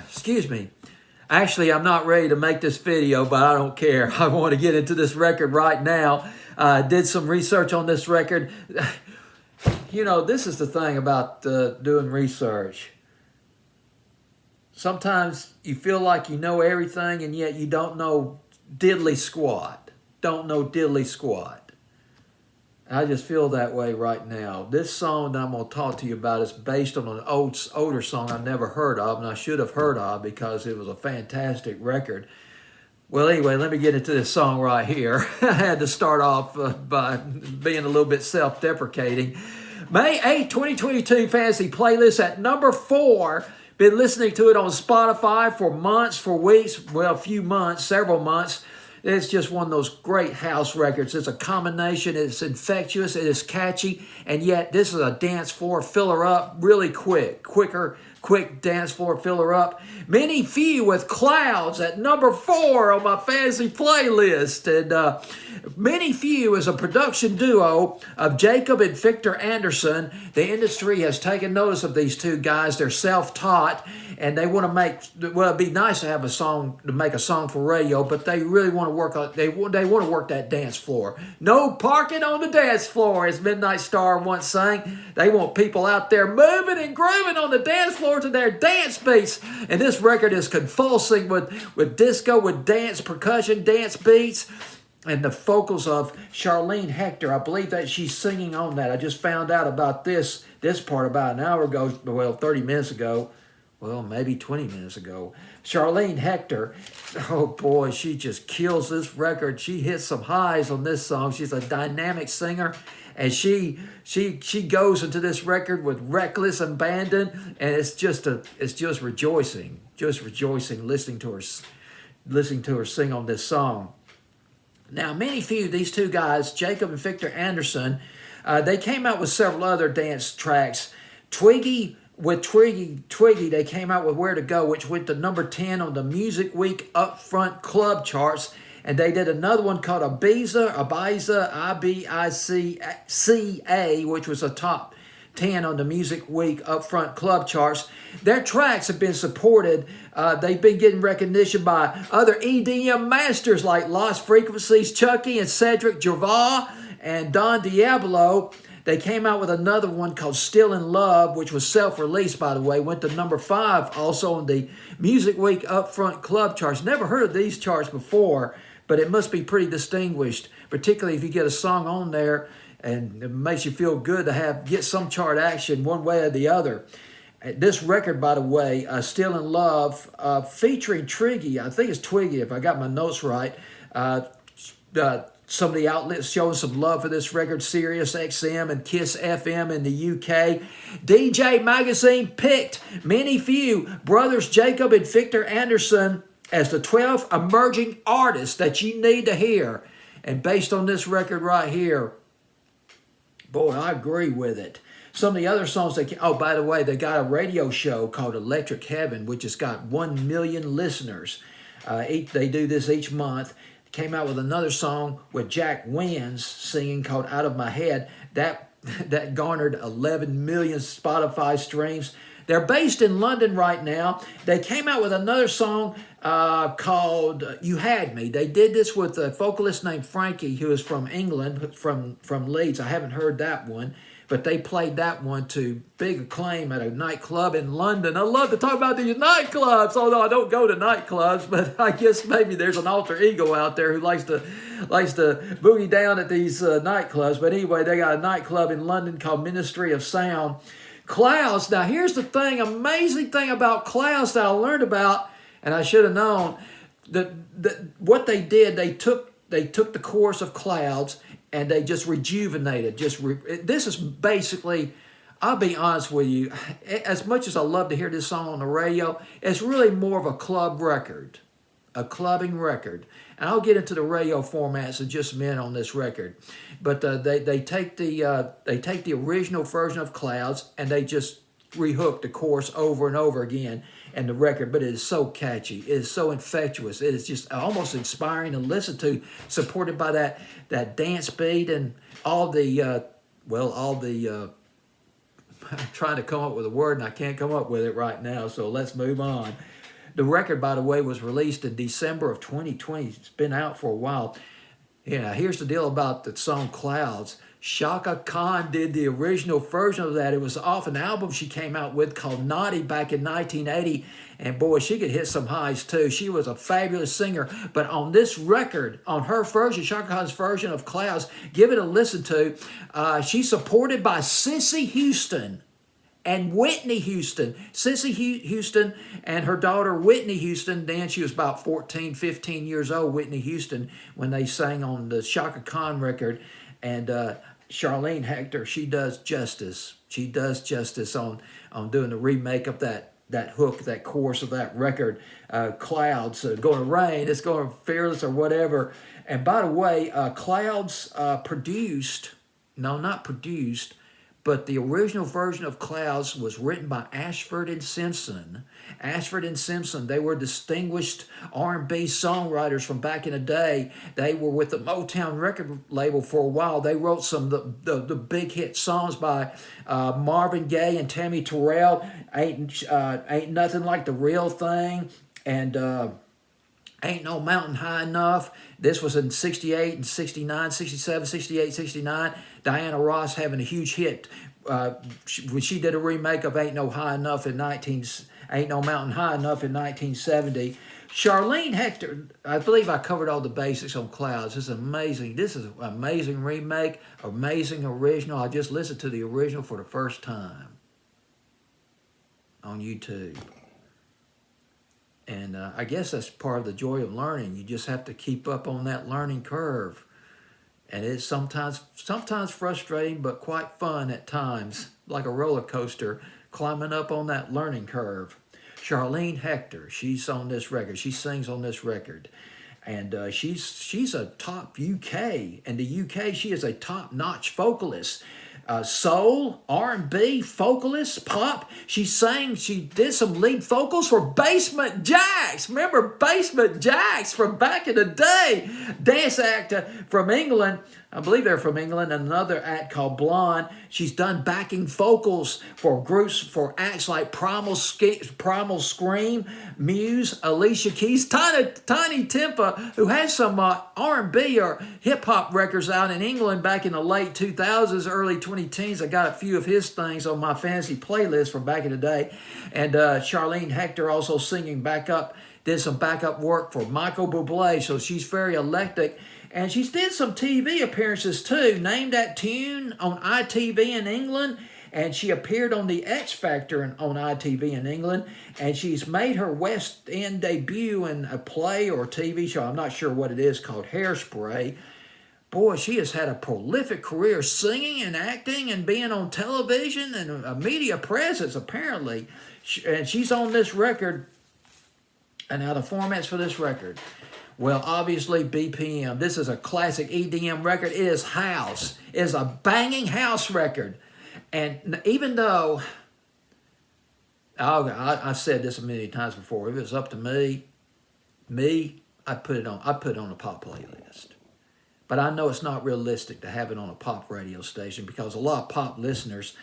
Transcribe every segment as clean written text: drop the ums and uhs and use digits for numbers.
Excuse me. Actually, I'm not ready to make this video, but I don't care. I want to get into this record right now. Did some research on this record. You know, this is the thing about doing research. Sometimes you feel like you know everything, and yet you don't know diddly squat. Don't know diddly squat. I just feel that way right now. This song that I'm going to talk to you about is based on an older song I never heard of, and I should have heard of because it was a fantastic record. Well, anyway, let me get into this song right here. I had to start off by being a little bit self-deprecating. May 8, 2022 Fantasy Playlist at number 4. Been listening to it on Spotify for months, for weeks, well, a few months, several months. It's just one of those great house records. It's a combination. It's infectious. It is catchy. And yet this is a dance floor filler up really quick. Quick dance floor filler up. Many Few with Clouds at number 4 on my fantasy playlist. And Many Few is a production duo of Jacob and Victor Anderson. The industry has taken notice of these two guys. They're self-taught. And they want to make, well, it'd be nice to have a song, to make a song for radio, but they really want to work on, they want to work that dance floor. No parking on the dance floor, as Midnight Star once sang. They want people out there moving and grooving on the dance floor to their dance beats. And this record is convulsing with disco, with dance, percussion, dance beats. And the vocals of Charlene Hector, I believe that she's singing on that. I just found out about this part about an hour ago, well, 30 minutes ago. Well, maybe 20 minutes ago. Charlene Hector, oh boy, she just kills this record. She hits some highs on this song. She's a dynamic singer, and she goes into this record with reckless abandon, and it's just rejoicing, listening to her sing on this song. Now, Many Few, these two guys, Jacob and Victor Anderson, they came out with several other dance tracks. Twiggy, they came out with Where to Go, which went to number 10 on the Music Week Upfront Club charts. And they did another one called Ibiza, I-B-I-C-A, which was a top 10 on the Music Week Upfront Club charts. Their tracks have been supported. They've been getting recognition by other EDM masters like Lost Frequencies, Chucky and Cedric Gervais, and Don Diablo. They came out with another one called Still in Love, which was self-released, by the way. Went to number 5 also on the Music Week Upfront Club charts. Never heard of these charts before, but it must be pretty distinguished, particularly if you get a song on there and it makes you feel good to get some chart action one way or the other. This record, by the way, Still in Love, featuring Twiggy, I think it's Twiggy if I got my notes right, some of the outlets showing some love for this record, Sirius XM and Kiss FM in the UK. DJ Magazine picked Many Few, brothers Jacob and Victor Anderson, as the 12th emerging artists that you need to hear. And based on this record right here, boy, I agree with it. Some of the other songs, oh, by the way, they got a radio show called Electric Heaven, which has got 1 million listeners. They do this each month. Came out with another song with Jack Wins singing called Out of My Head. That garnered 11 million Spotify streams. They're based in London right now. They came out with another song called You Had Me. They did this with a vocalist named Frankie, who is from England, from Leeds. I haven't heard that one, but they played that one to big acclaim at a nightclub in London. I love to talk about these nightclubs, although I don't go to nightclubs, but I guess maybe there's an alter ego out there who likes to boogie down at these nightclubs. But anyway, they got a nightclub in London called Ministry of Sound. Clouds. Now, here's the thing, amazing thing about Clouds that I learned about, and I should have known, that what they did, they took the chorus of Clouds and they just rejuvenated. This is basically, I'll be honest with you, as much as I love to hear this song on the radio, it's really more of a club record, a clubbing record. And I'll get into the radio formats in just a minute on this record. But they take the original version of Clouds and they just rehook the chorus over and over again in the record. But it is so catchy. It is so infectious. It is just almost inspiring to listen to, supported by that dance beat and all the I'm trying to come up with a word and I can't come up with it right now, so let's move on. The record, by the way, was released in December of 2020. It's been out for a while. Yeah, here's the deal about the song Clouds. Shaka Khan did the original version of that. It was off an album she came out with called Naughty back in 1980. And boy, she could hit some highs too. She was a fabulous singer. But on this record, on her version, Shaka Khan's version of Clouds, give it a listen to. She's supported by Cissy Houston and Whitney Houston. Cissy Houston and her daughter Whitney Houston, then she was about 14, 15 years old, Whitney Houston, when they sang on the Shaka Khan record. And Charlene Hector, she does justice. She does justice on doing the remake of that hook, that chorus of that record, Clouds, going to rain, it's going to fearless or whatever. And by the way, Clouds not produced, but the original version of Clouds was written by Ashford and Simpson. Ashford and Simpson, they were distinguished R&B songwriters from back in the day. They were with the Motown record label for a while. They wrote some of the big hit songs by Marvin Gaye and Tammy Terrell. Ain't Nothing Like the Real Thing, and Ain't No Mountain High Enough. This was in 68 and 69, 67, 68, 69. Diana Ross having a huge hit when she did a remake of Ain't No Mountain High Enough in 1970. Charlene Hector, I believe I covered all the basics on Clouds. This is amazing. This is an amazing remake, amazing original. I just listened to the original for the first time on YouTube. And I guess that's part of the joy of learning. You just have to keep up on that learning curve. And it's sometimes frustrating, but quite fun at times, like a roller coaster, climbing up on that learning curve. Charlene Hector, she's on this record. She sings on this record. And she's a top UK. In the UK, she is a top-notch vocalist. Soul, R&B, vocalist, pop. She did some lead vocals for Basement Jaxx. Remember Basement Jaxx from back in the day? Dance actor from England. I believe they're from England. Another act called Blonde. She's done backing vocals for groups, for acts like Primal Scream, Muse, Alicia Keys, Tiny Tempa, who had some R&B or hip-hop records out in England back in the late 2000s, early 2010s. I got a few of his things on my fancy playlist from back in the day. And Charlene Hector also singing backup, did some backup work for Michael Bublé, so she's very eclectic. And she's did some TV appearances too. Named That Tune on ITV in England. And she appeared on The X Factor on ITV in England. And she's made her West End debut in a play or TV show. I'm not sure what it is, called Hairspray. Boy, she has had a prolific career singing and acting and being on television and a media presence, apparently. And she's on this record. And now the formats for this record. Well, obviously, BPM. This is a classic EDM record. It is house. It is a banging house record. And even though, I've said this a million times before, if it was up to me, I'd put it on a pop playlist. But I know it's not realistic to have it on a pop radio station because a lot of pop listeners,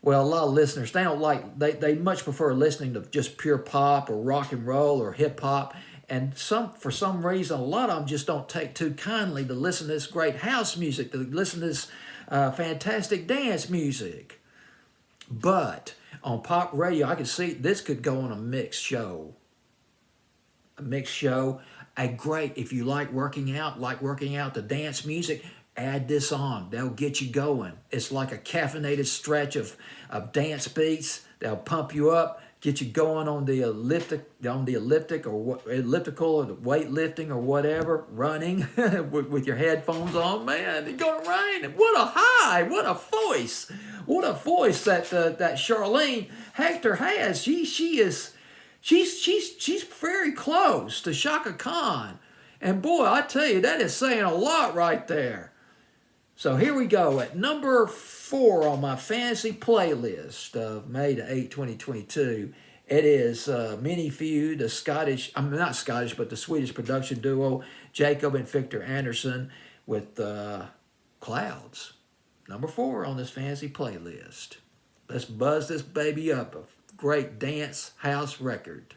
they don't like, they much prefer listening to just pure pop or rock and roll or hip hop. And for some reason, a lot of them just don't take too kindly to listen to this great house music, to listen to this fantastic dance music. But on pop radio, I can see this could go on a mixed show. If you like working out the dance music, add this on. They'll get you going. It's like a caffeinated stretch of dance beats. They'll pump you up, get you going on the elliptical or the weightlifting or whatever, running with your headphones on. Man, it's gonna rain. What a high! What a voice! What a voice that Charlene Hector has. She's very close to Shaka Khan, and boy, I tell you, that is saying a lot right there. So here we go at number 4 on my fantasy playlist of May the 8th, 2022. It is Mini Feud, the Swedish production duo, Jacob and Victor Anderson with Clouds. Number 4 on this fantasy playlist. Let's buzz this baby up. A great dance house record.